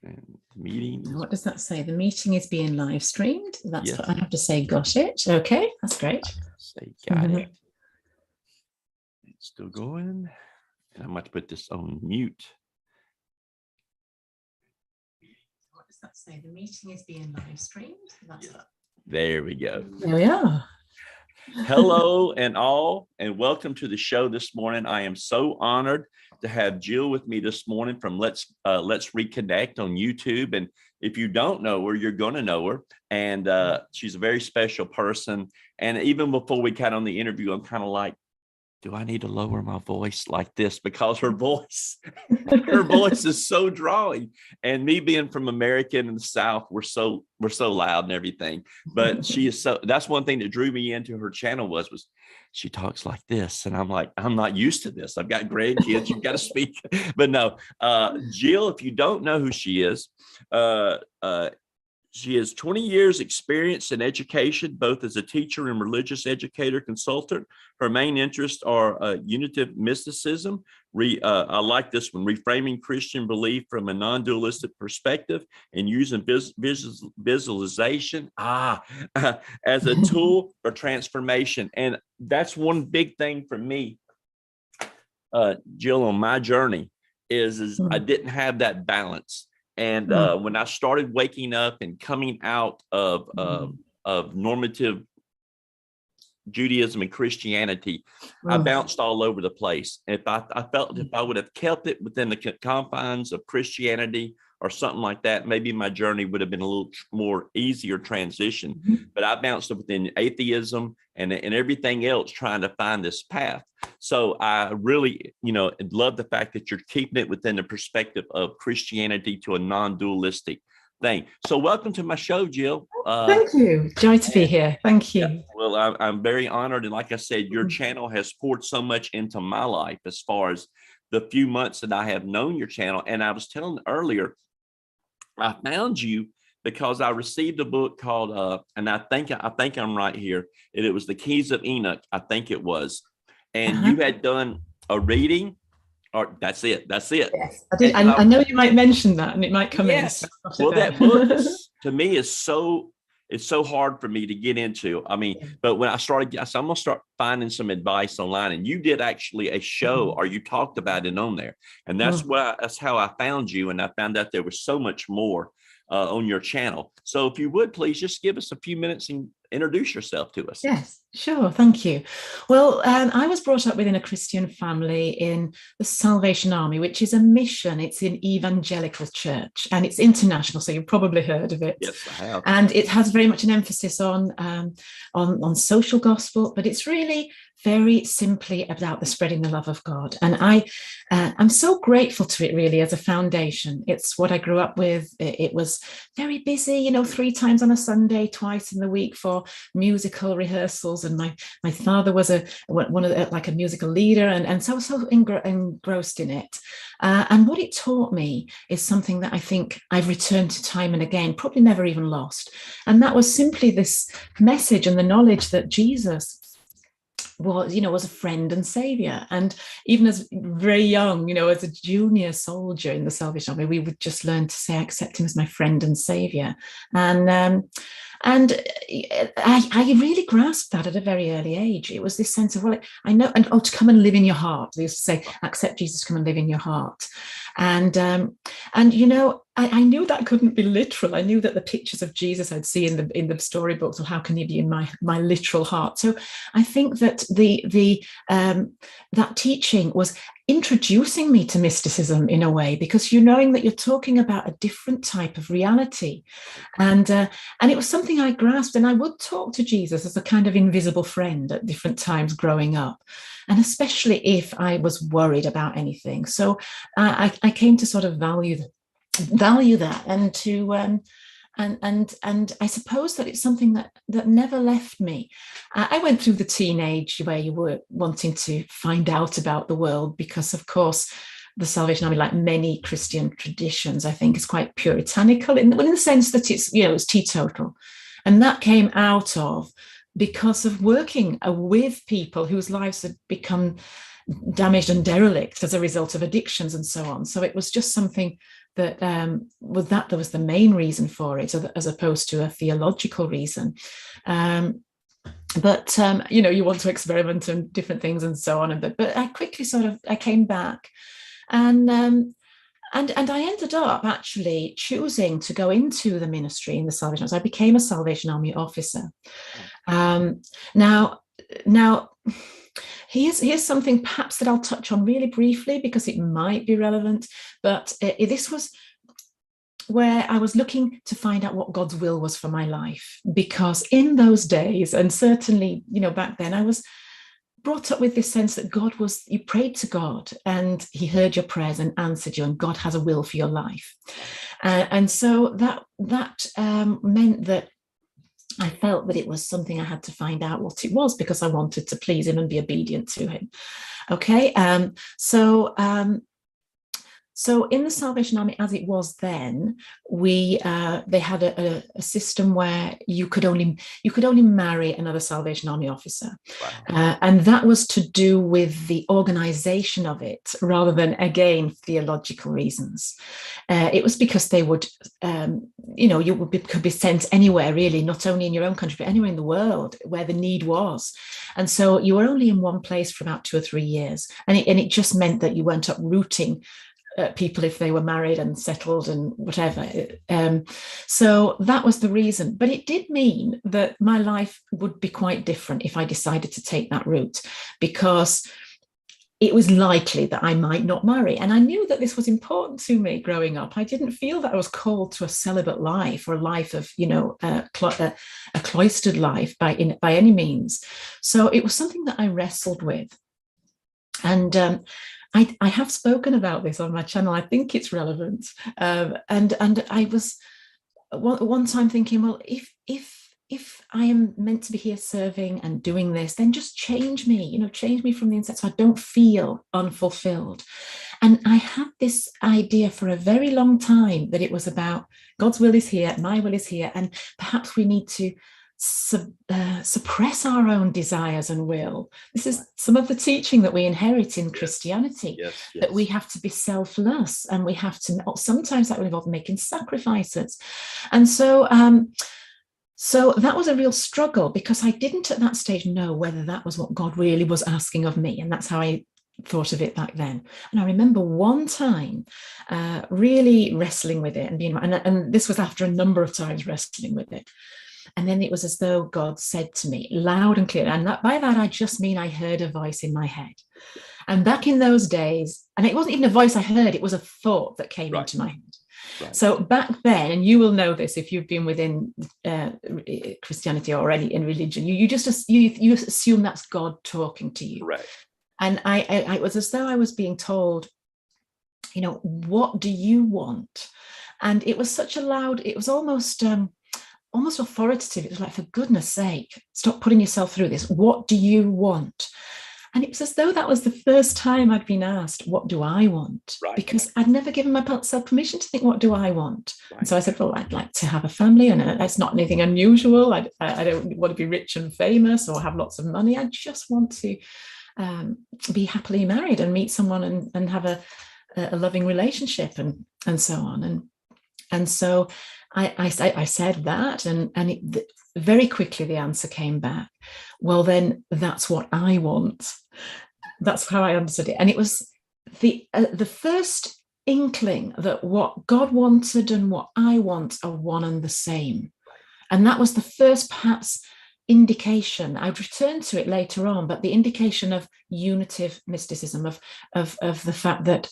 And the meeting. What does that say? The meeting is being live streamed. That's Yes. what I have to say. Got it. Okay, that's great. Say got it. It's still going. And I'm going to put this on mute. What does that say? The meeting is being live streamed. That's what... There we go. There we are. Hello and all, and welcome to the show this morning. I am so honored to have Jill with me this morning from Let's Reconnect on YouTube. And if you don't know her, you're going to know her. And she's a very special person. And even before we got on the interview, I'm kind of like, do I need to lower my voice like this? Because her voice is so drawing. And me being from America in the South, we're so loud and everything. But she is that's one thing that drew me into her channel was she talks like this. And I'm like, I'm not used to this. I've got grandkids, you've got to speak. But no, Jill, if you don't know who she is, she has 20 years experience in education, both as a teacher and religious educator consultant. Her main interests are unitive mysticism. I like this one, reframing Christian belief from a non-dualistic perspective and using visualization as a tool for transformation. And that's one big thing for me, Jill, on my journey is I didn't have that balance. And when I started waking up and coming out of normative Judaism and Christianity, I bounced all over the place. If I felt if I would have kept it within the confines of Christianity or something like that, maybe my journey would have been a little more easier transition. But I bounced up within atheism and everything else, trying to find this path. So I really, love the fact that you're keeping it within the perspective of Christianity to a non-dualistic thing. So welcome to my show, Jill. Thank you. Joy to be here. Thank you. Yeah, well, I'm very honored. And like I said, your channel has poured so much into my life as far as the few months that I have known your channel. And I was telling earlier, I found you because I received a book called, and I think I'm right here. And it was The Keys of Enoch, I think it was. And you had done a reading, or that's it. Yes, I did. I know you might mention that, and it might come in. Well, that book to me is it's so hard for me to get into. I mean, but when I started, so I'm gonna start finding some advice online. And you did actually a show, or you talked about it on there, and that's how I found you. And I found out there was so much more on your channel. So if you would please just give us a few minutes and introduce yourself to us. Yes, sure. Thank you. Well, I was brought up within a Christian family in the Salvation Army, which is a mission. It's an evangelical church and it's international. So you've probably heard of it. Yes, I have. And it has very much an emphasis on social gospel, but it's really very simply about the spreading the love of God. And I'm so grateful to it really as a foundation. It's what I grew up with. It was very busy, 3 times on a Sunday, twice in the week for musical rehearsals. And my father was a musical leader and so engrossed in it. And what it taught me is something that I think I've returned to time and again, probably never even lost. And that was simply this message and the knowledge that Jesus was a friend and savior. And even as very young, as a junior soldier in the Salvation Army, we would just learn to say, I accept him as my friend and savior. And I really grasped that at a very early age. It was this sense of, I know, and to come and live in your heart. They used to say, accept Jesus, come and live in your heart. And I knew that couldn't be literal. I knew that the pictures of Jesus I'd see in the storybooks, well, how can he be in my literal heart? So I think that that teaching was introducing me to mysticism in a way, because you're knowing that you're talking about a different type of reality. And it was something I grasped, and I would talk to Jesus as a kind of invisible friend at different times growing up, and especially if I was worried about anything. So I came to sort of value that and to and I suppose that it's something that never left me. I went through the teenage where you were wanting to find out about the world, because of course the Salvation Army, like many Christian traditions, I think is quite puritanical in the sense that it's teetotal, and that came out of because of working with people whose lives had become damaged and derelict as a result of addictions and so on. So it was just something that there was the main reason for it, as opposed to a theological reason. But you want to experiment and different things and so on. But I quickly I came back, and I ended up actually choosing to go into the ministry in the Salvation Army. So I became a Salvation Army officer. Now, here's something perhaps that I'll touch on really briefly because it might be relevant. But this was where I was looking to find out what God's will was for my life, because in those days, and certainly, back then, I was brought up with this sense that you prayed to God and he heard your prayers and answered you, and God has a will for your life. And so that meant that I felt that it was something I had to find out what it was, because I wanted to please him and be obedient to him. Okay. So in the Salvation Army, as it was then, they had a system where you could only marry another Salvation Army officer. Wow. And that was to do with the organization of it, rather than, again, theological reasons. It was because they would, could be sent anywhere, really, not only in your own country, but anywhere in the world where the need was. And so you were only in one place for about 2 or 3 years. And it just meant that you weren't uprooting people if they were married and settled and whatever. So that was the reason. But it did mean that my life would be quite different if I decided to take that route, because it was likely that I might not marry. And I knew that this was important to me growing up. I didn't feel that I was called to a celibate life, or a life of, a cloistered life by any means. So it was something that I wrestled with. And I have spoken about this on my channel. I think it's relevant. And I was one time thinking, well, if I am meant to be here serving and doing this, then just change me, change me from the inside so I don't feel unfulfilled. And I had this idea for a very long time that it was about God's will is here, my will is here, and perhaps we need to suppress our own desires and will. This is some of the teaching that we inherit in Christianity, that we have to be selfless, and we have to, sometimes that will involve making sacrifices. And so that was a real struggle, because I didn't at that stage know whether that was what God really was asking of me. And that's how I thought of it back then. And I remember one time really wrestling with it, and this was after a number of times wrestling with it. And then it was as though God said to me loud and clear, and by that I just mean I heard a voice in my head. And back in those days, and it wasn't even a voice I heard, it was a thought that came into my head. Right. So back then, and you will know this if you've been within Christianity already in religion, you assume that's God talking to you. Right. And I was as though I was being told, what do you want? And it was such a loud, it was almost authoritative. It was like, for goodness sake, stop putting yourself through this. What do you want? And it was as though that was the first time I'd been asked, what do I want? Right. Because I'd never given myself permission to think, what do I want? Right. And so I said, well, I'd like to have a family, and it's not anything unusual. I don't want to be rich and famous or have lots of money. I just want to be happily married and meet someone and have a loving relationship and so on. And so I said that, and very quickly the answer came back. Well, then that's what I want. That's how I understood it. And it was the first inkling that what God wanted and what I want are one and the same. And that was the first, perhaps, indication. I'd return to it later on, but the indication of unitive mysticism, of the fact that,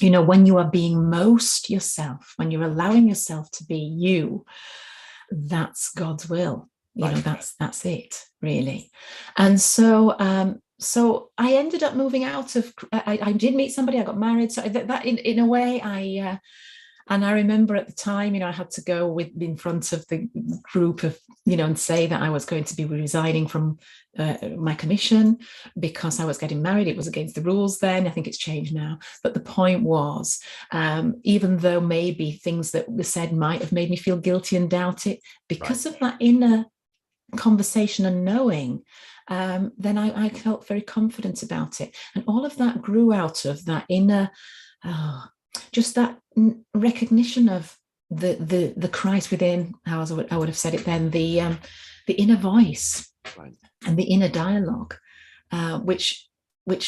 when you are being most yourself, when you're allowing yourself to be you, that's God's will. That's it, really. And so I ended up moving out of. I did meet somebody. I got married. So that in a way, and I remember at the time, I had to go in front of the group of, and say that I was going to be resigning from my commission because I was getting married. It was against the rules then. I think it's changed now. But the point was, even though maybe things that were said might have made me feel guilty and doubt it, because of that inner conversation and knowing, then I felt very confident about it. And all of that grew out of that inner, just that recognition of the Christ within, how I would have said it then, the inner voice, right, and the inner dialogue, which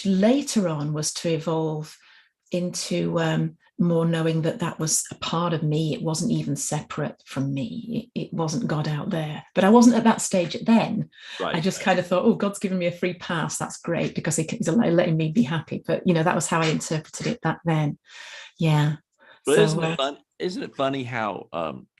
later on was to evolve into more knowing that was a part of me. It wasn't even separate from me. It wasn't God out there. But I wasn't at that stage then. Right. I just kind of thought, oh, God's given me a free pass. That's great, because he's letting me be happy. But, that was how I interpreted it back then. Yeah. But so, isn't it funny how,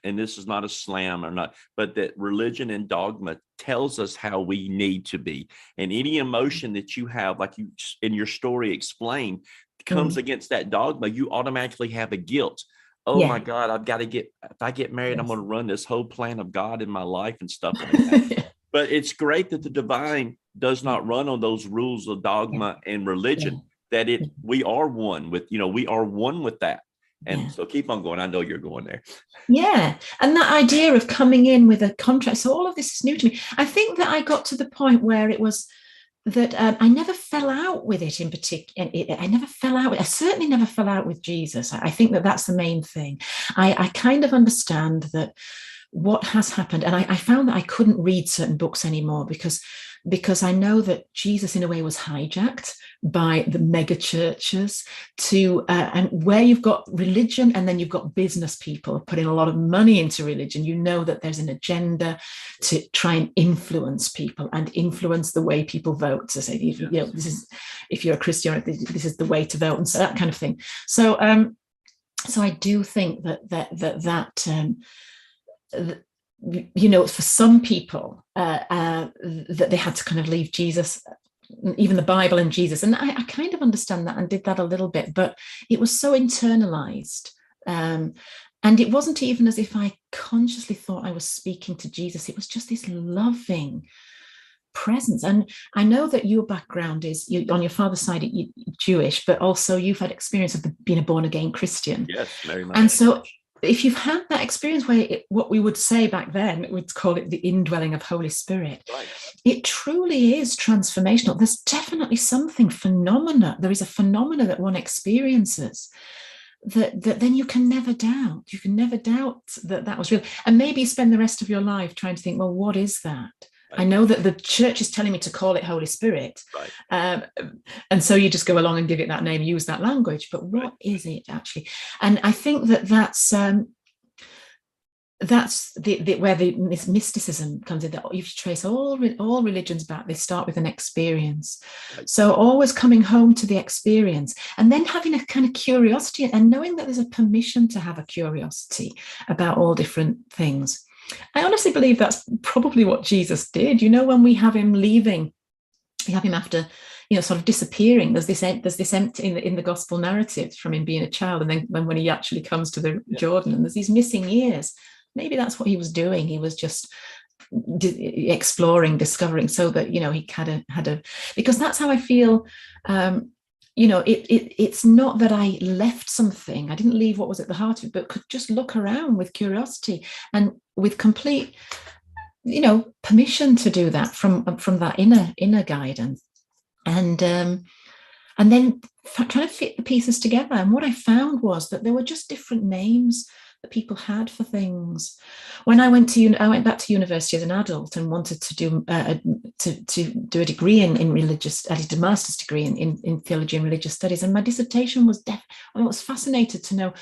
and this is not a slam or not, but that religion and dogma tells us how we need to be. And any emotion that you have, like you in your story explained, comes against that dogma, you automatically have a guilt. Oh my God, if I get married, I'm going to run this whole plan of God in my life and stuff like that. But it's great that the divine does not run on those rules of dogma and religion, that we are one with, we are one with that. And so keep on going. I know you're going there. Yeah. And that idea of coming in with a contract. So all of this is new to me. I think that I got to the point where it was that I never fell out with it in particular. I certainly never fell out with Jesus. I think that that's the main thing. I kind of understand that what has happened. And I found that I couldn't read certain books anymore because I know that Jesus in a way was hijacked by the mega churches and where you've got religion and then you've got business people putting a lot of money into religion. You know that there's an agenda to try and influence people and influence the way people vote. To say, if you're a Christian, this is the way to vote, and so that kind of thing. So I do think that for some people that they had to kind of leave Jesus, even the Bible and Jesus. And I kind of understand that and did that a little bit, but it was so internalized. And it wasn't even as if I consciously thought I was speaking to Jesus. It was just this loving presence. And I know that your background is, on your father's side, you're Jewish, but also you've had experience of being a born again Christian. Yes, very much. And so if you've had that experience where what we would say back then, we'd call it the indwelling of Holy Spirit, right, it truly is transformational. There's definitely something phenomena. There is a phenomena that one experiences that then you can never doubt. You can never doubt that was real. And maybe you spend the rest of your life trying to think, well, what is that? Right. I know that the church is telling me to call it Holy Spirit. Right. And so you just go along and give it that name, use that language. But what is it actually? And I think that's where this mysticism comes in. That you trace all religions back. They start with an experience. Right. So always coming home to the experience and then having a kind of curiosity and knowing that there's a permission to have a curiosity about all different things. I honestly believe that's probably what Jesus did. When we have him leaving, we have him after, sort of disappearing. There's this empty in the gospel narrative from him being a child, and then when he actually comes to the Jordan, and there's these missing years. Maybe that's what he was doing. He was just exploring, discovering, so that he had a because that's how I feel. It's not that I left something. I didn't leave what was at the heart of it, but could just look around with curiosity and with complete, permission to do that from that inner guidance, and then trying to fit the pieces together. And what I found was that there were just different names that people had for things. When I went back to university as an adult and wanted to do a degree in religious, I did a master's degree in theology and religious studies, and my dissertation was I was fascinated to know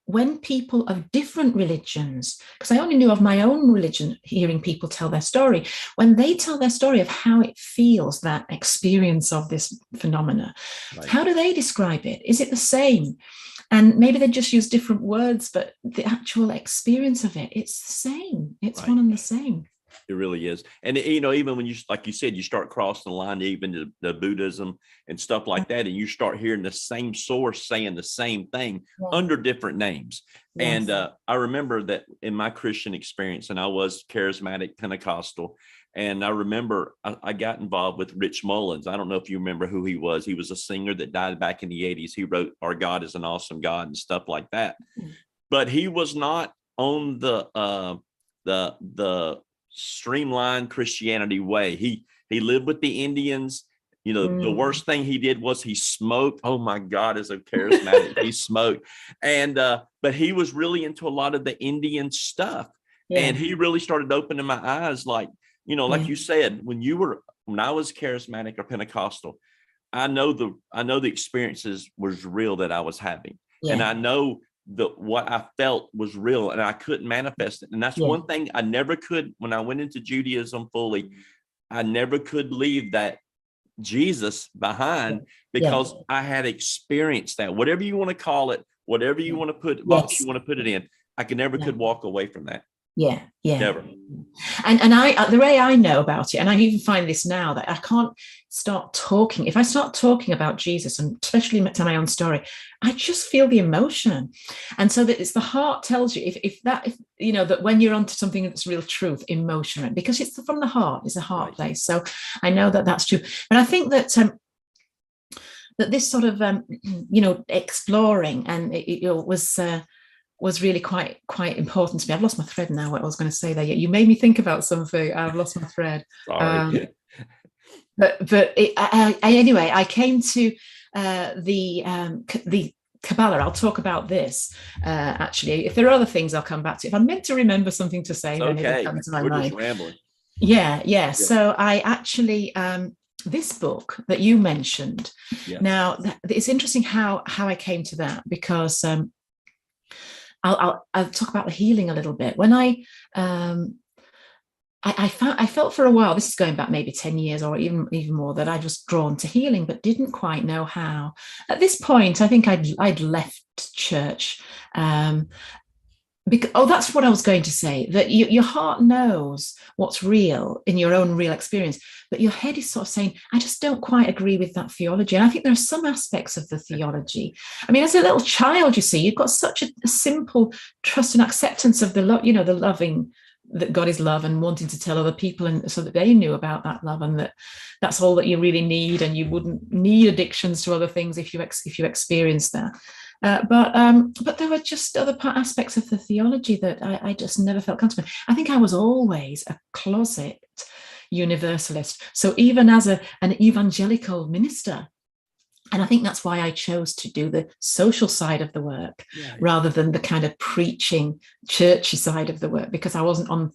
when people of different religions, because I only knew of my own religion, hearing people tell their story, when they tell their story of how it feels, that experience of this phenomena, right, how do they describe it? Is it the same? And maybe they just use different words, but the actual experience of it's the same. It's right, one and the same. It really is. And, even when you, like you said, you start crossing the line, even to the Buddhism and stuff like that, and you start hearing the same source saying the same thing under different names. Yes. And I remember that in my Christian experience, and I was charismatic Pentecostal, and I remember I got involved with Rich Mullins. I don't know if you remember who he was. He was a singer that died back in the 80s. He wrote Our God is an Awesome God and stuff like that. Mm-hmm. But he was not on the streamlined Christianity way. He lived with the Indians The worst thing he did was he smoked. Oh my God, as a charismatic, he smoked. And but he was really into a lot of the Indian stuff. Yeah. And he really started opening my eyes, like, like you said, when I was charismatic or Pentecostal, I know the experiences was real that I was having. Yeah. And I know what I felt was real, and I couldn't manifest it. And that's one thing I never could when I went into Judaism fully. I never could leave that Jesus behind, because I had experienced that. Whatever you want to call it, whatever you want to put, box you want to put it in, I could walk away from that. Yeah. Never. And I, the way I know about it, and I even find this now, that I can't start talking. If I start talking about Jesus, and especially to my own story, I just feel the emotion. And so that it's the heart tells you if that when you're onto something that's real truth, emotion, because it's from the heart, it's a heart place. So I know that that's true. But I think that that this sort of exploring, and it was really quite important to me. I've lost my thread now. What I was going to say there. You made me think about something. I've lost my thread. Sorry. Anyway, I came to the Kabbalah. I'll talk about this actually. If there are other things, I'll come back to. If I'm meant to remember something to say, then it'll come to my mind. Just rambling. Yeah. So I actually this book that you mentioned. Yeah. Now it's interesting how I came to that, because I'll talk about the healing a little bit. When I felt for a while, this is going back maybe 10 years or even more, that I was drawn to healing, but didn't quite know how. At this point, I think I'd left church. That's what I was going to say, that your heart knows what's real in your own real experience, but your head is sort of saying, I just don't quite agree with that theology. And I think there are some aspects of the theology. I mean, as a little child, you see, you've got such a simple trust and acceptance of the love, the loving, that God is love, and wanting to tell other people, and so that they knew about that love, and that's all that you really need, and you wouldn't need addictions to other things if you experience that. But there were just other aspects of the theology that I just never felt comfortable. I think I was always a closet universalist. So even as an evangelical minister, and I think that's why I chose to do the social side of the work rather than the kind of preaching, churchy side of the work, because I wasn't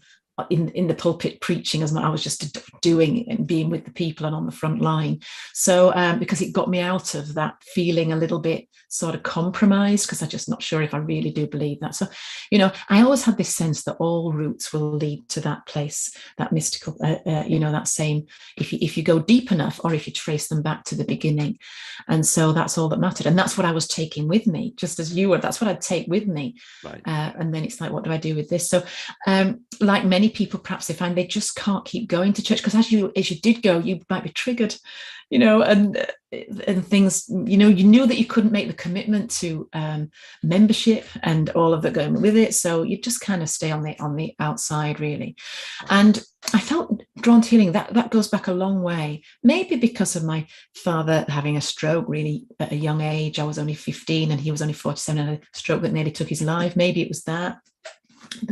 in the pulpit preaching as much. I was just doing and being with the people and on the front line. So because it got me out of that feeling a little bit sort of compromised, because I'm just not sure if I really do believe that. So, I always had this sense that all routes will lead to that place, that mystical, that same, if you go deep enough, or if you trace them back to the beginning. And so that's all that mattered. And that's what I was taking with me, just as you were. That's what I'd take with me. Right. And then it's like, what do I do with this? So like many people, perhaps they find they just can't keep going to church, because as you did go, you might be triggered, and things, you knew that you couldn't make the commitment to membership and all of that going with it, so you just kind of stay on the outside, really. And I felt drawn to healing. That goes back a long way, maybe because of my father having a stroke really at a young age. I was only 15 and he was only 47, and a stroke that nearly took his life. Maybe it was that.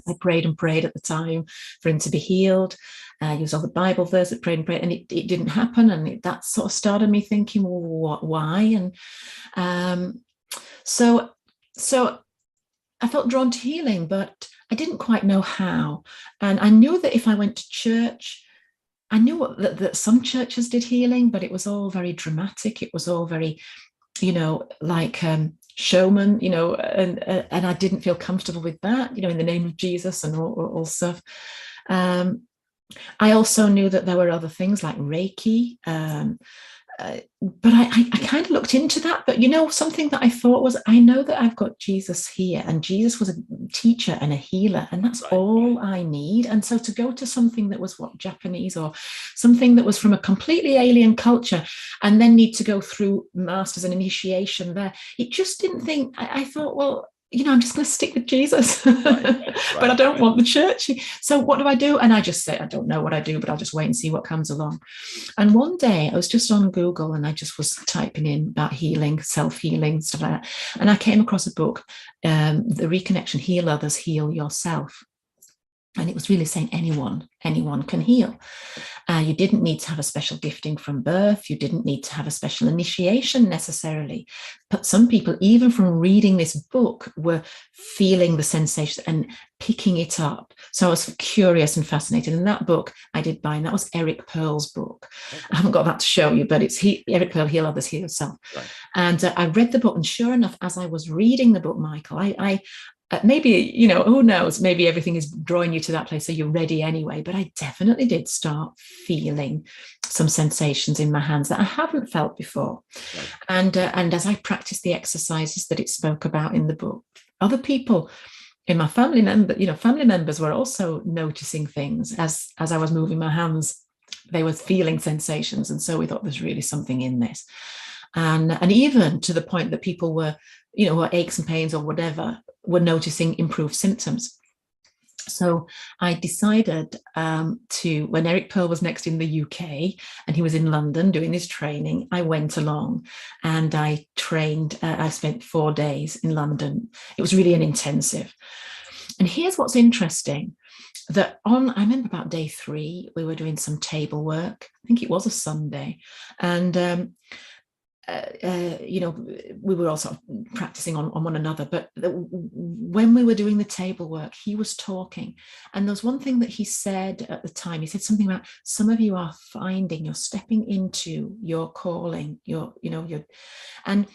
I prayed and prayed at the time for him to be healed. Used all the Bible verses, prayed and prayed, and it didn't happen. And that sort of started me thinking, well, why? And so I felt drawn to healing, but I didn't quite know how. And I knew that if I went to church, I knew that some churches did healing, but it was all very dramatic. It was all very, like showman, and I didn't feel comfortable with that, in the name of Jesus and all stuff. I also knew that there were other things like Reiki, but I kind of looked into that. But something that I thought was, I know that I've got Jesus here, and Jesus was a teacher and a healer, and that's all I need. And so to go to something that was Japanese, or something that was from a completely alien culture, and then need to go through masters and initiation there, it just didn't think. I thought, well, I'm just going to stick with Jesus, but I don't want the church. So what do I do? And I just say, I don't know what I do, but I'll just wait and see what comes along. And one day I was just on Google, and I just was typing in about healing, self-healing, stuff like that. And I came across a book, The Reconnection, Heal Others, Heal Yourself. And it was really saying anyone can heal. You didn't need to have a special gifting from birth. You didn't need to have a special initiation necessarily. But some people, even from reading this book, were feeling the sensation and picking it up. So I was curious and fascinated. And that book I did buy, and that was Eric Pearl's book. Okay. I haven't got that to show you, but it's Eric Pearl, Heal Others, Heal Yourself. Right. And I read the book, and sure enough, as I was reading the book, Michael, I maybe, who knows, maybe everything is drawing you to that place, so you're ready anyway. But I definitely did start feeling some sensations in my hands that I haven't felt before. Right. And as I practiced the exercises that it spoke about in the book, other people in my family members were also noticing things as I was moving my hands. They were feeling sensations. And so we thought there's really something in this. And even to the point that people were, or aches and pains or whatever, were noticing improved symptoms. So I decided when Eric Pearl was next in the UK and he was in London doing his training, I went along and I trained. I spent 4 days in London. It was really an intensive. And here's what's interesting, that I remember about day 3, we were doing some table work. I think it was a Sunday. And we were all sort of practicing on one another. But when we were doing the table work, he was talking. And there was one thing that he said at the time. He said something about, some of you are finding, you're stepping into your calling, and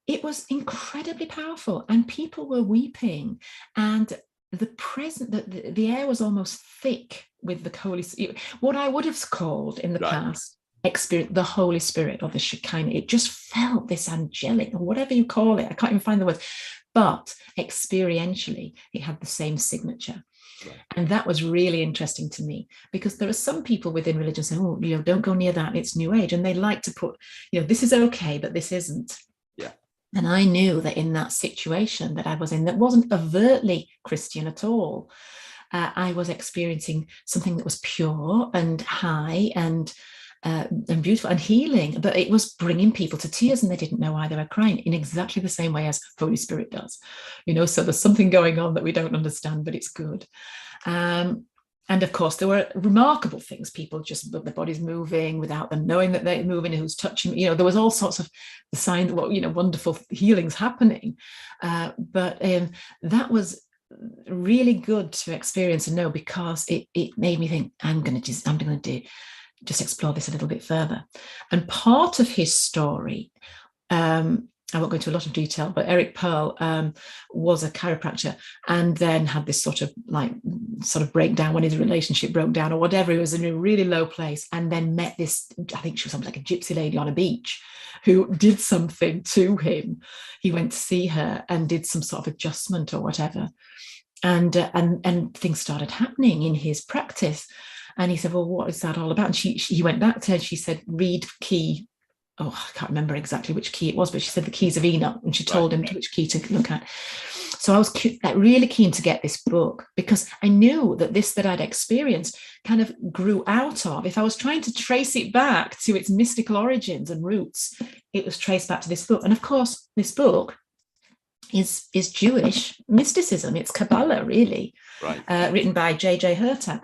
it was incredibly powerful. And people were weeping. And the air was almost thick with the Holy Spirit, what I would have called in the past experience, the Holy Spirit or the Shekinah. It just felt this angelic, or whatever you call it. I can't even find the words, but experientially, it had the same signature. Right. And that was really interesting to me, because there are some people within religion saying, oh, don't go near that, it's New Age. And they like to put, this is okay, but this isn't. Yeah. And I knew that in that situation that I was in, that wasn't overtly Christian at all, I was experiencing something that was pure and high and beautiful and healing, but it was bringing people to tears, and they didn't know why they were crying, in exactly the same way as Holy Spirit does. So there's something going on that we don't understand, but it's good. And of course, there were remarkable things. People just, their bodies moving without them knowing that they're moving, and who's touching. There was all sorts of the signs, wonderful healings happening. But that was really good to experience and know, because it made me think, I'm going to just explore this a little bit further. And part of his story, I won't go into a lot of detail, but Eric Pearl was a chiropractor, and then had this sort of breakdown when his relationship broke down or whatever. He was in a really low place, and then met this, I think she was something like a gypsy lady on a beach, who did something to him. He went to see her and did some sort of adjustment or whatever. And things started happening in his practice. And he said, well, what is that all about? And he went back to her, and she said, read key. Oh, I can't remember exactly which key it was, but she said the keys of Enoch, and she told him which key to look at. So I was really keen to get this book, because I knew that this that I'd experienced kind of grew out of, if I was trying to trace it back to its mystical origins and roots, it was traced back to this book. And of course, this book is Jewish mysticism. It's Kabbalah, really, written by J.J. Hurtak.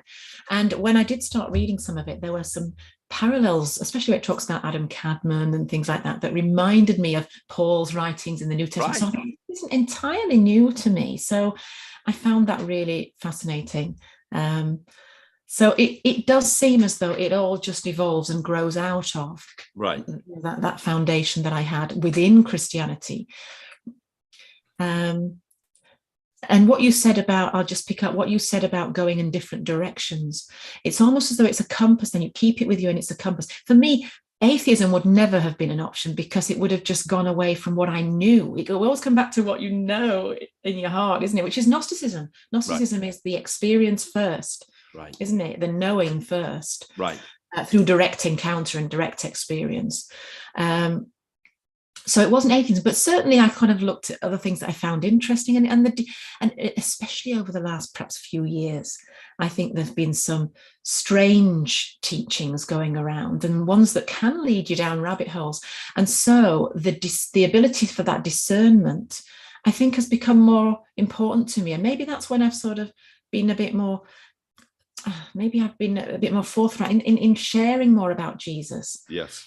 And when I did start reading some of it, there were some parallels, especially when it talks about Adam Kadmon and things like that, that reminded me of Paul's writings in the New Testament. So it isn't entirely new to me. So I found that really fascinating. So it does seem as though it all just evolves and grows out of that foundation that I had within Christianity. And what you said about, I'll just pick up what you said about going in different directions. It's almost as though it's a compass, and you keep it with you, and it's a compass. For me, atheism would never have been an option, because it would have just gone away from what I knew. It will always come back to what you know in your heart, isn't it? Which is Gnosticism. Gnosticism is the experience first, isn't it? The knowing first, through direct encounter and direct experience. So it wasn't atheism, but certainly I kind of looked at other things that I found interesting, and especially over the last perhaps few years, I think there've been some strange teachings going around, and ones that can lead you down rabbit holes. And so the ability for that discernment, I think, has become more important to me. And maybe that's when I've sort of been a bit more maybe I've been a bit more forthright in sharing more about Jesus. Yes.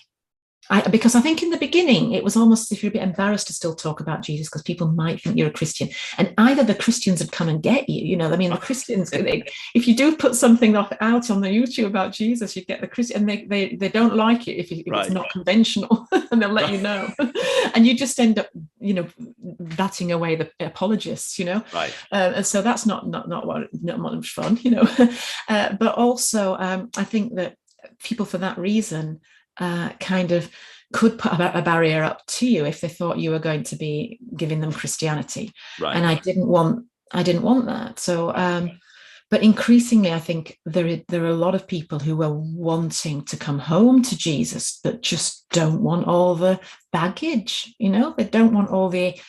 Because I think in the beginning, it was almost as if you're a bit embarrassed to still talk about Jesus because people might think you're a Christian. And either the Christians would come and get you, I mean, the Christians, if you do put something out on the YouTube about Jesus, you get the Christian, and they don't like it if it's not conventional, and they'll let you know. And you just end up, batting away the apologists, Right. And so that's not much fun, But also, I think that people, for that reason, kind of could put a barrier up to you if they thought you were going to be giving them Christianity. Right. And I didn't want that. So, but increasingly, I think there are a lot of people who are wanting to come home to Jesus, but just don't want all the baggage, they don't want all the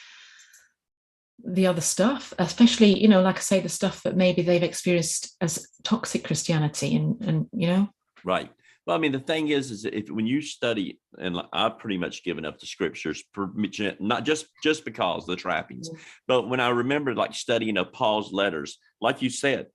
other stuff, especially, like I say, the stuff that maybe they've experienced as toxic Christianity and Right. Well, I mean, the thing is when you study, and I've pretty much given up the scriptures, not just because of the trappings, but when I remember studying of Paul's letters, like you said,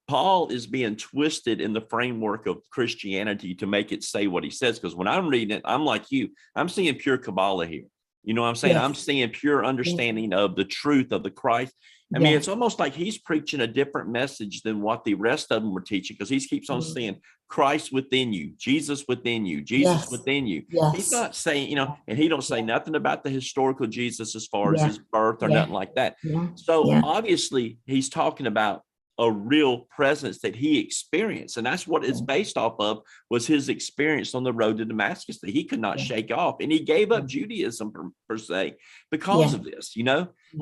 Paul is being twisted in the framework of Christianity to make it say what he says. Because when I'm reading it, I'm like you, I'm seeing pure Kabbalah here. You know what I'm saying? Yes. I'm seeing pure understanding of the truth of the Christ. I mean, it's almost like he's preaching a different message than what the rest of them were teaching, because he keeps on saying Christ within you, Jesus within you, Jesus within you. Yes. He's not saying, and he don't say nothing about the historical Jesus as far as his birth or nothing like that. So obviously he's talking about a real presence that he experienced. And that's what it's based off of, was his experience on the road to Damascus that he could not shake off. And he gave up Judaism per se because of this,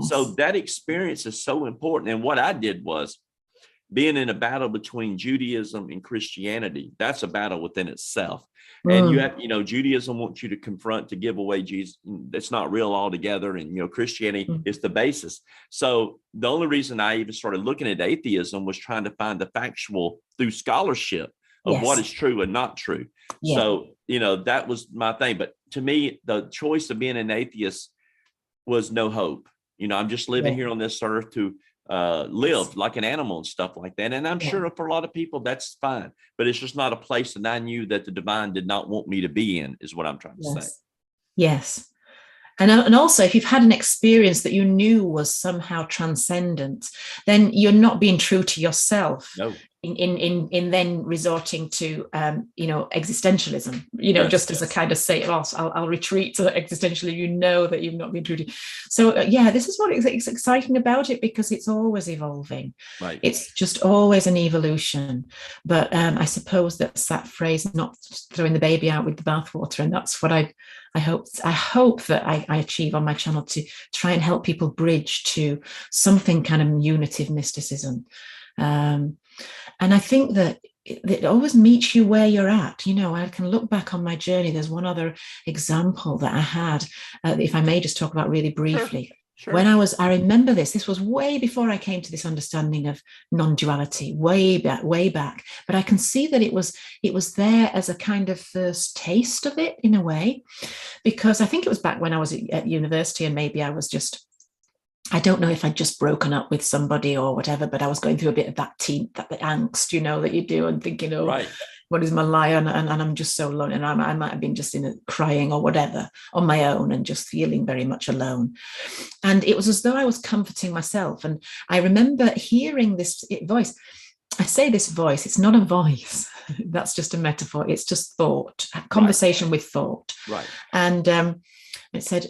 So that experience is so important. And what I did was, being in a battle between Judaism and Christianity, that's a battle within itself. And you have, Judaism wants you to confront, to give away Jesus. That's not real altogether. And, Christianity is the basis. So the only reason I even started looking at atheism was trying to find the factual through scholarship of what is true and not true. So, that was my thing. But to me, the choice of being an atheist was no hope. I'm just living here on this earth to live like an animal and stuff like that. And I'm sure for a lot of people that's fine, but it's just not a place that I knew that the divine did not want me to be in, is what I'm trying to say. Yes. And also, if you've had an experience that you knew was somehow transcendent, then you're not being true to yourself. No. In then resorting to existentialism, just as a kind of say, I'll retreat to existentialism, that you've not been true to. So this is what it's exciting about it, because it's always evolving. Right. It's just always an evolution. But I suppose that's that phrase, not throwing the baby out with the bathwater, and that's what I hope that I achieve on my channel, to try and help people bridge to something kind of unitive mysticism. And I think that it always meets you where you're at. I can look back on my journey. There's one other example that I had, if I may just talk about really briefly. Sure. When I remember this was way before I came to this understanding of non-duality, way back. But I can see that it was there as a kind of first taste of it, in a way, because I think it was back when I was at university, and maybe I was just, I don't know if I'd just broken up with somebody or whatever, but I was going through a bit of that angst, that you do, and thinking, what is my lie? And I'm just so alone. And I might have been just crying or whatever on my own, and just feeling very much alone. And it was as though I was comforting myself. And I remember hearing this voice. I say this voice, it's not a voice. That's just a metaphor. It's just thought, conversation with thought. Right. And it said,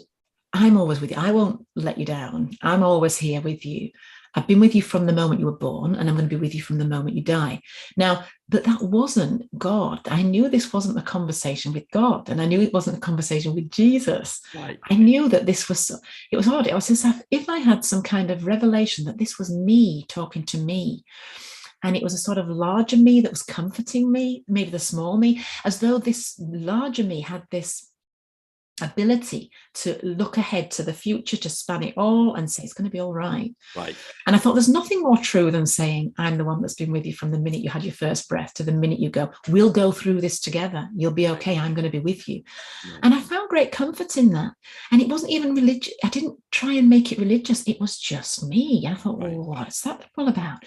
I'm always with you. I won't let you down. I'm always here with you. I've been with you from the moment you were born, and I'm going to be with you from the moment you die. Now, but that wasn't God. I knew this wasn't a conversation with God, and I knew it wasn't a conversation with Jesus. Right. I knew that this was, it was odd. It was as if I had some kind of revelation that this was me talking to me. And it was a sort of larger me that was comforting me, maybe the small me, as though this larger me had this ability to look ahead to the future, to span it all and say, it's going to be all right. Right. And I thought, there's nothing more true than saying, I'm the one that's been with you from the minute you had your first breath to the minute you go, we'll go through this together. You'll be okay. I'm going to be with you. Right. And I found great comfort in that. And it wasn't even religious. I didn't try and make it religious. It was just me. I thought, well, what's that all about?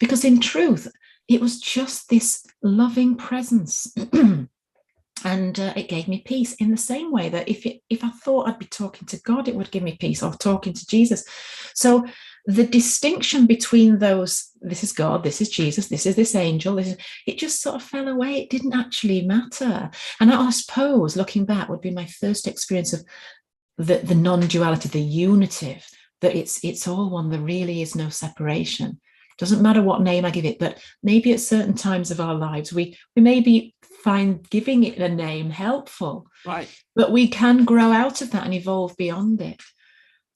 Because in truth, it was just this loving presence. And it gave me peace in the same way that if I thought I'd be talking to God, it would give me peace, or talking to Jesus. So the distinction between those, this is God, this is Jesus, this is this angel, it just sort of fell away. It didn't actually matter. And I suppose, looking back, would be my first experience of the non-duality, the unitive, that it's all one. There really is no separation. Doesn't matter what name I give it, but maybe at certain times of our lives, we maybe find giving it a name helpful. Right. But we can grow out of that and evolve beyond it.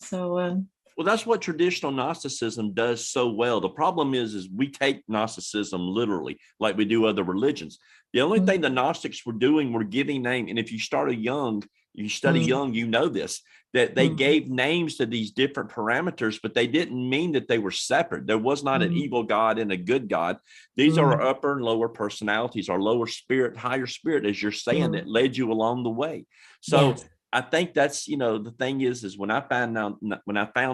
So, well, that's what traditional Gnosticism does so well. The problem is we take Gnosticism literally, like we do other religions. The only thing the Gnostics were doing were giving name. And if you study young, you know this, that they gave names to these different parameters, but they didn't mean that they were separate. There was not an evil God and a good God. These are our upper and lower personalities, our lower spirit, higher spirit, as you're saying, that led you along the way. So yes. I think that's, the thing is when I found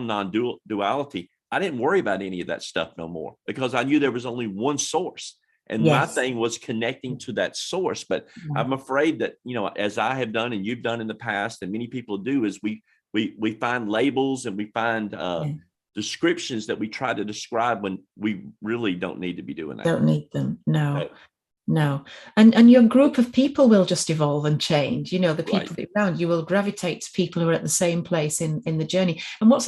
non-duality, I didn't worry about any of that stuff no more, because I knew there was only one source. And my thing was connecting to that source. But I'm afraid that, as I have done and you've done in the past, and many people do, is we find labels and we find descriptions that we try to describe when we really don't need to be doing that. Don't need them. No. No. And your group of people will just evolve and change. The people that you're around, you will gravitate to people who are at the same place in the journey. And what's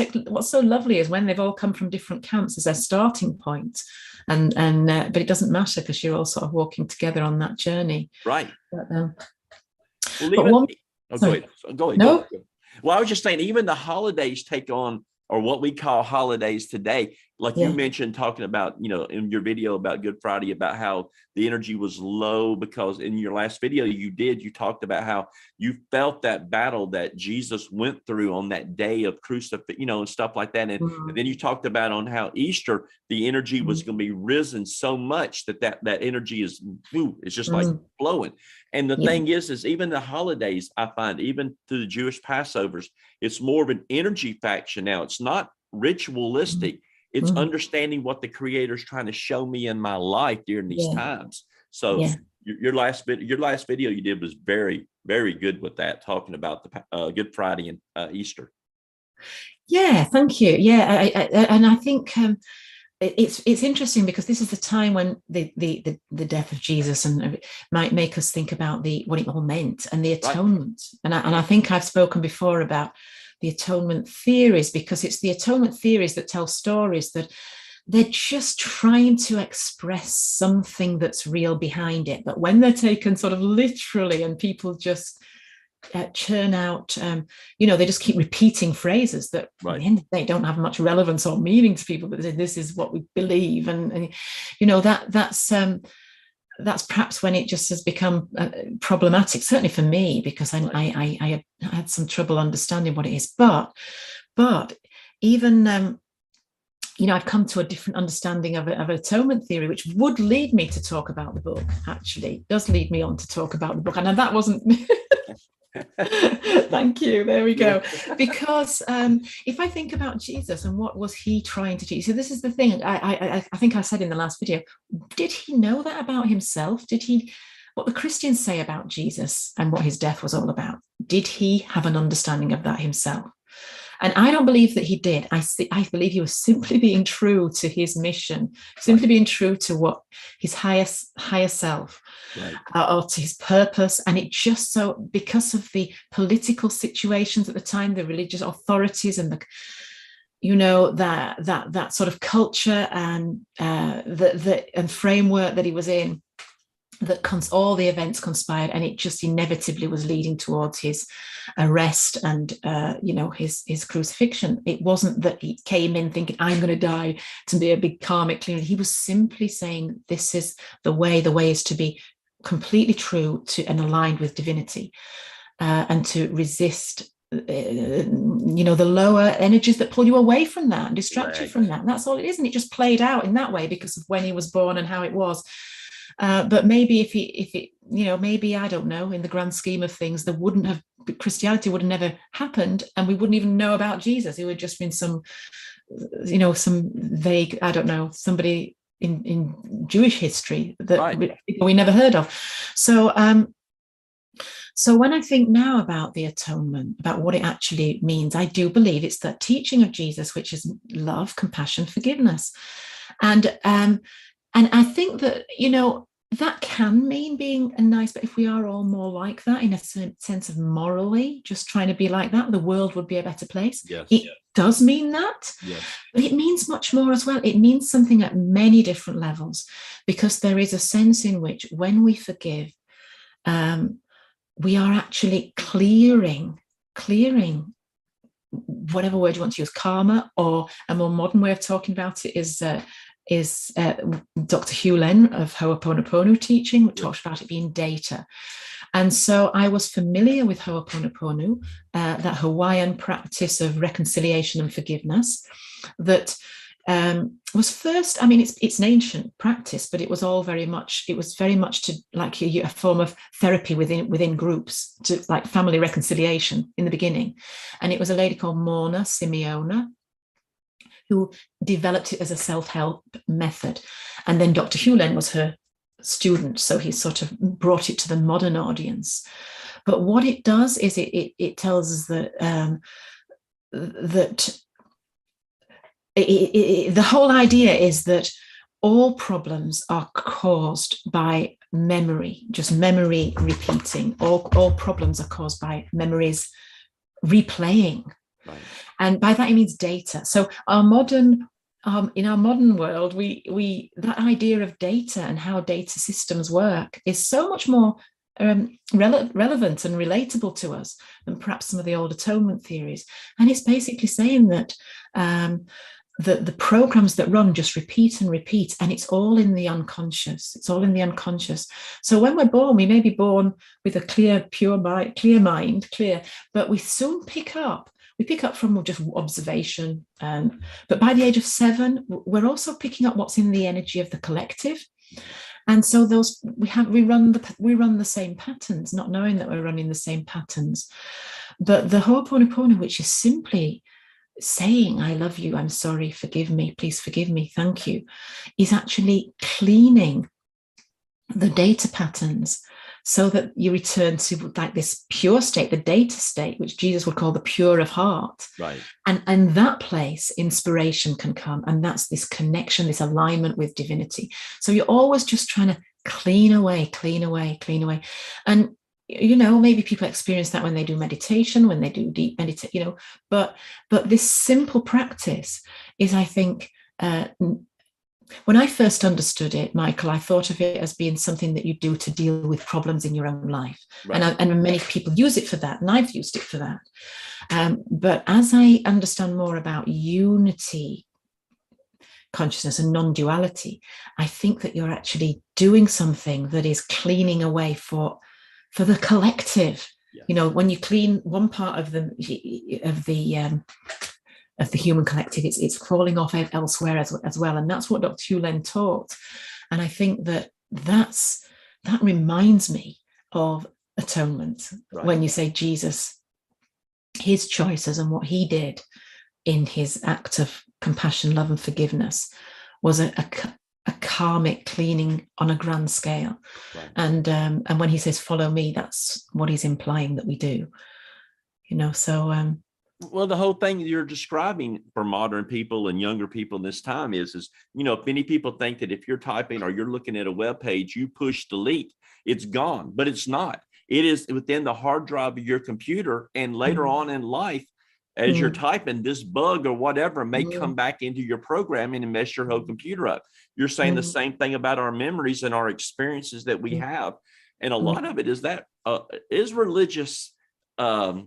so lovely is when they've all come from different camps as their starting point. But it doesn't matter, because you're all sort of walking together on that journey. Right. Go ahead. No. Go ahead. Well, I was just saying, even the holidays take on, or what we call holidays today, like you mentioned, talking about, in your video about Good Friday, about how the energy was low, because in your last video you talked about how you felt that battle that Jesus went through on that day of crucifixion, and stuff like that. And then you talked about on how Easter, the energy was going to be risen so much that energy is just like flowing. And the thing is even the holidays, I find, even through the Jewish Passovers, it's more of an energy faction now. It's not ritualistic. It's understanding what the Creator's trying to show me in my life during these times. So your last video you did was very, very good with that, talking about the Good Friday and Easter. Yeah, thank you. Yeah, and I think it's interesting, because this is the time when the death of Jesus and might make us think about what it all meant, and the atonement. And I think I've spoken before about the atonement theories, because it's the atonement theories that tell stories that they're just trying to express something that's real behind it. But when they're taken sort of literally, and people just churn out, they just keep repeating phrases that at the end of the day don't have much relevance or meaning to people, but this is what we believe. And that's perhaps when it just has become problematic, certainly for me, because I had some trouble understanding what it is. But even, I've come to a different understanding of atonement theory, which would lead me to talk about the book, actually. Does lead me on to talk about the book. And that wasn't... Thank you. There we go. Because if I think about Jesus and what was he trying to teach, so this is the thing. I think I said in the last video, did he know that about himself? What the Christians say about Jesus and what his death was all about, did he have an understanding of that himself? And I don't believe that he did. I believe he was simply being true to his mission, simply being true to what his higher self, or to his purpose. And it just so, because of the political situations at the time, the religious authorities, and that sort of culture and and framework that he was in, that all the events conspired, and it just inevitably was leading towards his arrest and his crucifixion. It wasn't that he came in thinking, I'm going to die, to be a big karmic cleaner. He was simply saying, this is the way is to be completely true to and aligned with divinity, and to resist the lower energies that pull you away from that and distract you from that. And that's all it is. And it just played out in that way because of when he was born and how it was. But maybe if it, maybe, I don't know, in the grand scheme of things, Christianity would have never happened, and we wouldn't even know about Jesus. It would have just been some vague, I don't know, somebody in Jewish history that Right. we never heard of. So when I think now about the atonement, about what it actually means, I do believe it's that teaching of Jesus, which is love, compassion, forgiveness. And I think that, that can mean being nice, but if we are all more like that in a sense of morally, just trying to be like that, the world would be a better place. Yes. It does mean that, yes. But it means much more as well. It means something at many different levels, because there is a sense in which when we forgive, we are actually clearing whatever word you want to use, karma, or a more modern way of talking about it is Dr. Hugh Len of Ho'oponopono teaching, which talks about it being data. And so I was familiar with Ho'oponopono, that Hawaiian practice of reconciliation and forgiveness that was first, it's an ancient practice, but it was very much to like a form of therapy within groups, to like family reconciliation in the beginning. And it was a lady called Mona Simeona who developed it as a self-help method. And then Dr. Hewlin was her student, so he sort of brought it to the modern audience. But what it does is it tells us that the whole idea is that all problems are caused by memory, just memory repeating. All problems are caused by memories replaying. Right. And by that, it means data. So in our modern world, we that idea of data and how data systems work is so much more relevant and relatable to us than perhaps some of the old atonement theories. And it's basically saying that the programs that run just repeat and repeat, and it's all in the unconscious. It's all in the unconscious. So when we're born, we may be born with a clear mind, but we soon pick up from just observation. But by the age of 7, we're also picking up what's in the energy of the collective. And so we run the same patterns, not knowing that we're running the same patterns. But the Ho'oponopono, which is simply saying, I love you, I'm sorry, forgive me, please forgive me, thank you, is actually cleaning the data patterns so that you return to like this pure state, the data state, which Jesus would call the pure of heart. Right. And that place, inspiration can come. And that's this connection, this alignment with divinity. So you're always just trying to clean away. And maybe people experience that when they do meditation, when they do deep meditation, but this simple practice is, I think, when I first understood it, Michael, I thought of it as being something that you do to deal with problems in your own life. Right. And many people use it for that, and I've used it for that. But as I understand more about unity, consciousness and non-duality, I think that you're actually doing something that is cleaning away for the collective. Yes. When you clean one part of the human collective, it's falling off elsewhere as well. And that's what Dr. Hewlin taught. And I think that reminds me of atonement. Right. When you say Jesus, his choices and what he did in his act of compassion, love and forgiveness was a karmic cleaning on a grand scale. Right. And when he says, follow me, that's what he's implying that we do. Well, the whole thing you're describing for modern people and younger people in this time is many people think that if you're typing or you're looking at a web page, you push delete, it's gone, but it's not. It is within the hard drive of your computer. And later on in life, as you're typing, this bug or whatever may come back into your programming and mess your whole computer up. You're saying the same thing about our memories and our experiences that we have. And a lot of it is that is religious, a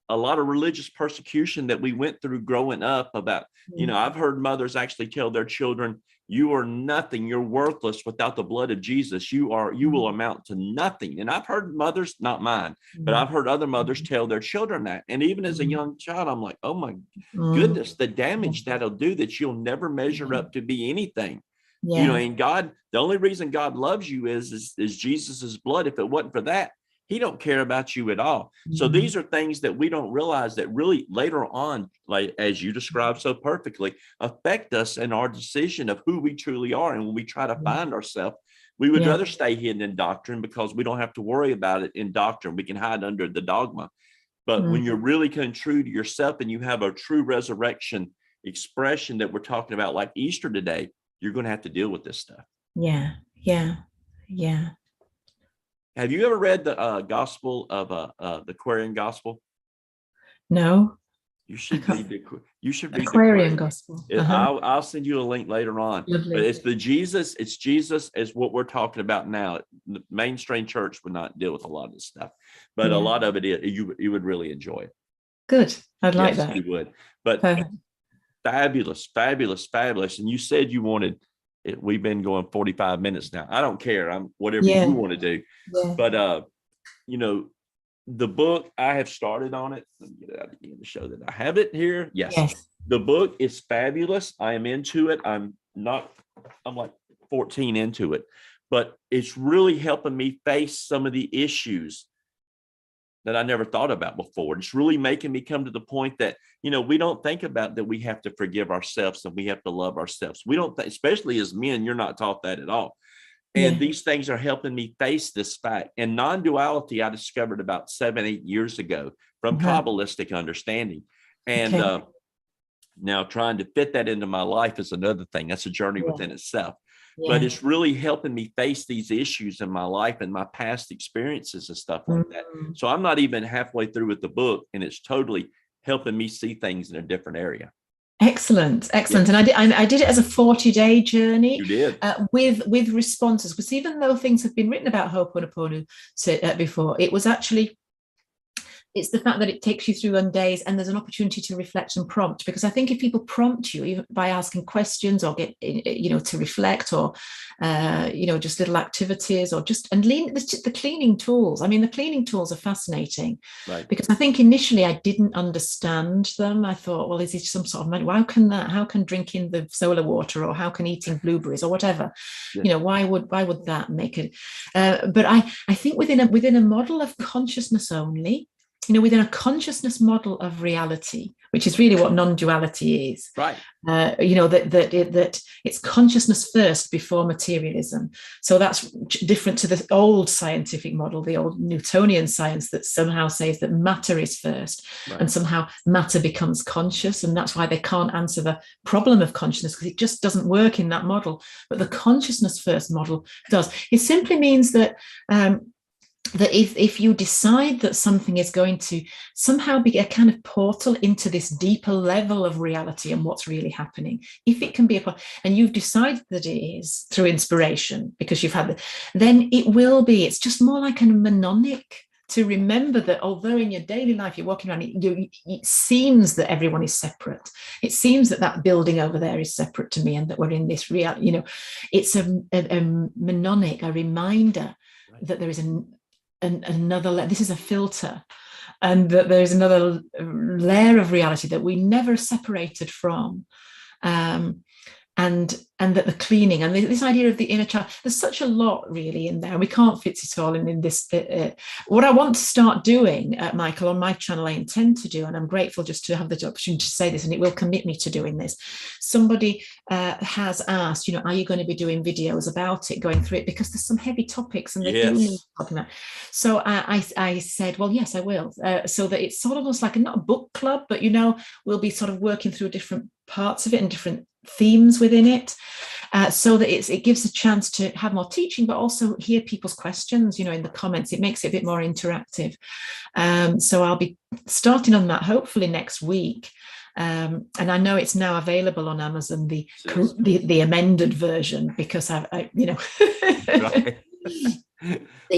lot of religious persecution that we went through growing up about, I've heard mothers actually tell their children, you are nothing, you're worthless without the blood of Jesus. You will amount to nothing. And I've heard mothers, not mine, but I've heard other mothers tell their children that. And even as a young child, I'm like, oh my goodness, the damage that'll do, that you'll never measure up to be anything. Yeah. And God, the only reason God loves you is Jesus's blood. If it wasn't for that, He don't care about you at all. So Mm-hmm. these are things that we don't realize that really later on, like as you described so perfectly, affect us in our decision of who we truly are. And when we try to find ourselves, we would rather stay hidden in doctrine because we don't have to worry about it in doctrine. We can hide under the dogma. But when you're really true to yourself and you have a true resurrection expression that we're talking about, like Easter today, you're going to have to deal with this stuff. Yeah. Have you ever read the Gospel of the Aquarian Gospel? No. You should read the Aquarian Gospel. I'll send you a link later on. Lovely. But it's Jesus is what we're talking about now. The mainstream church would not deal with a lot of this stuff, but a lot of it you would really enjoy it. Good. I'd like that. You would. But fabulous. And you said you wanted it. We've been going 45 minutes now. I don't care. I'm whatever you want to do. Yeah. But the book, I have started on it. Let me get it out again to show that I have it here. Yes. The book is fabulous. I am into it. I'm like 14 into it, but it's really helping me face some of the issues that I never thought about before. It's really making me come to the point that, we don't think about that we have to forgive ourselves and we have to love ourselves. We don't, especially as men, you're not taught that at all. And these things are helping me face this fact. And non-duality, I discovered about 7-8 years ago from Kabbalistic understanding. And now trying to fit that into my life is another thing. That's a journey within itself. But it's really helping me face these issues in my life and my past experiences and stuff like that. So I'm not even halfway through with the book, and it's totally helping me see things in a different area. Excellent. And I did it as a 40-day journey. You did. With responses, because even though things have been written about Ho'oponopono before, it was actually, it's the fact that it takes you through on days and there's an opportunity to reflect and prompt, because I think if people prompt you even by asking questions or get to reflect or just little activities or the cleaning tools. I mean, the cleaning tools are fascinating, right? Because I think initially I didn't understand them. I thought, well, is it some sort of, how can drinking the solar water or how can eating blueberries or whatever, why would that make it? But I think within a model of consciousness only, within a consciousness model of reality, which is really what non-duality is, right? That it's consciousness first before materialism. So that's different to the old scientific model, the old Newtonian science that somehow says that matter is first, and somehow matter becomes conscious, and that's why they can't answer the problem of consciousness, because it just doesn't work in that model. But the consciousness first model does. It simply means that that if you decide that something is going to somehow be a kind of portal into this deeper level of reality and what's really happening, if it can be and you've decided that it is through inspiration because you've had then it will be. It's just more like a mnemonic to remember that although in your daily life you're walking around, it seems that everyone is separate. It seems that building over there is separate to me and that we're in this real, it's a mnemonic, a reminder that there is another this is a filter, and that there's another layer of reality that we never separated from, and that the cleaning and this idea of the inner child, there's such a lot really in there, and we can't fit it all in this. What I want to start doing, Michael, on my channel, I intend to do, and I'm grateful just to have the opportunity to say this, and it will commit me to doing this. Somebody has asked, are you going to be doing videos about it, going through it, because there's some heavy topics and they do need talking about. So I said, well, yes, I will. So that it's sort of almost like not a book club, but we'll be sort of working through different parts of it and different themes within it, so that it gives a chance to have more teaching, but also hear people's questions, in the comments. It makes it a bit more interactive. So I'll be starting on that hopefully next week. And I know it's now available on Amazon, the amended version, because I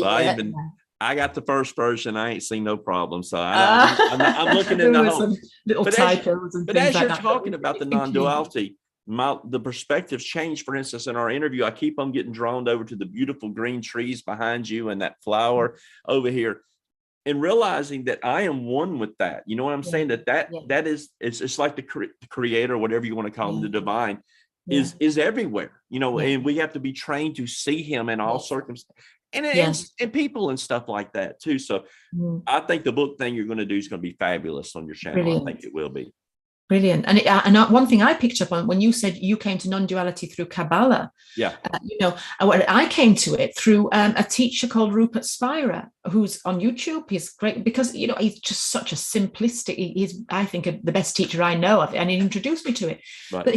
right. I got the first version. I ain't seen no problem. So I'm looking in the whole little typos and but as you're talking about the non-duality, the perspectives change. For instance, in our interview, I keep on getting drawn over to the beautiful green trees behind you and that flower over here, and realizing that I am one with that. You know what I'm saying? That is, it's like the creator, whatever you want to call him, the divine is everywhere, and we have to be trained to see him in all circumstances. and people and stuff like that too. So I think the book thing you're going to do is going to be fabulous on your channel. Brilliant. I think it will be. Brilliant. And one thing I picked up on when you said you came to non-duality through Kabbalah, I came to it through a teacher called Rupert Spira, who's on YouTube. He's great because, he's just such a simplistic, he's, I think, the best teacher I know of, and he introduced me to it. Right. But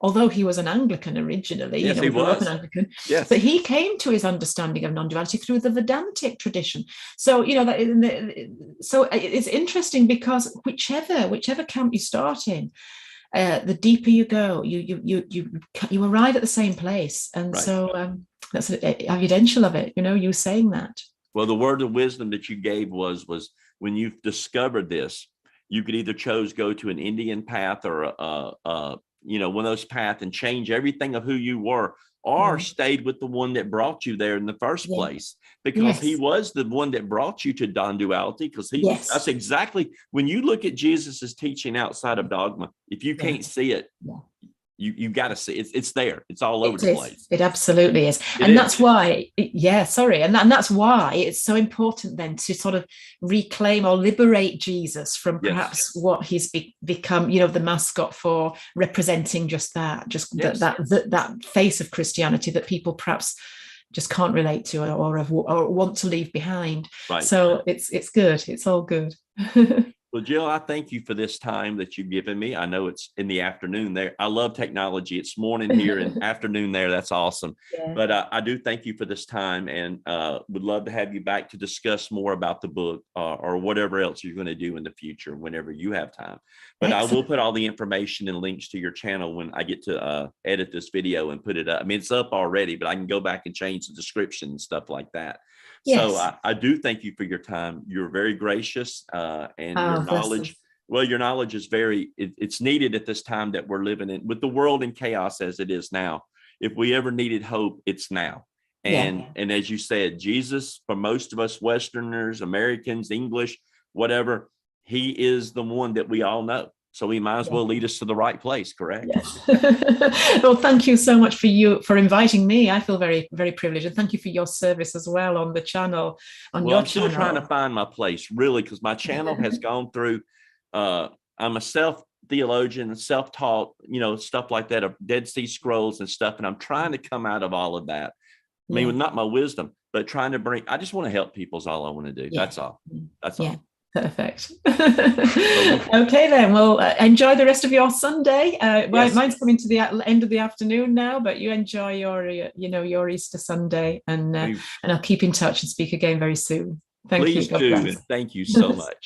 although he was an Anglican originally, yes, he was an Anglican, yes. But he came to his understanding of non-duality through the Vedantic tradition. So, so it's interesting because whichever camp you start in, the deeper you go, you arrive at the same place. And right. So that's evidential of it, you saying that. Well, the word of wisdom that you gave was when you've discovered this, you could either go to an Indian path or one of those paths and change everything of who you were, or stayed with the one that brought you there in the first place, because he was the one that brought you to non-duality. Because that's exactly, when you look at Jesus's teaching outside of dogma, if you can't see it, you got to see it. It's there. It's all over the place. It absolutely is. That's why, and that's why it's so important then to sort of reclaim or liberate Jesus from perhaps what he's become, the mascot for representing just that, that face of Christianity that people perhaps just can't relate to or want to leave behind. Right. So it's good. It's all good. Well, Jill, I thank you for this time that you've given me. I know it's in the afternoon there. I love technology. It's morning here and afternoon there. That's awesome. Yeah. But I do thank you for this time, and would love to have you back to discuss more about the book or whatever else you're going to do in the future whenever you have time. But excellent. I will put all the information and links to your channel when I get to edit this video and put it up. I mean, it's up already, but I can go back and change the description and stuff like that. Yes. So I do thank you for your time. You're very gracious, and your knowledge. Well, your knowledge is it's needed at this time that we're living in, with the world in chaos as it is now. If we ever needed hope, it's now. And as you said, Jesus, for most of us Westerners, Americans, English, whatever, he is the one that we all know. So he might as well lead us to the right place, correct? Yes. Well, thank you so much for inviting me. I feel very, very privileged. And thank you for your service as well on the channel. I'm still trying to find my place, really, because my channel has gone through, I'm a self-theologian, self-taught, stuff like that, of Dead Sea Scrolls and stuff. And I'm trying to come out of all of that. I mean, not my wisdom, but I just want to help people is all I want to do. That's all. That's all. Perfect. Okay, then. Well, enjoy the rest of your Sunday. Mine's coming to the end of the afternoon now, but you enjoy your Easter Sunday, and I'll keep in touch and speak again very soon. Thank you. Please do. Thank you so much.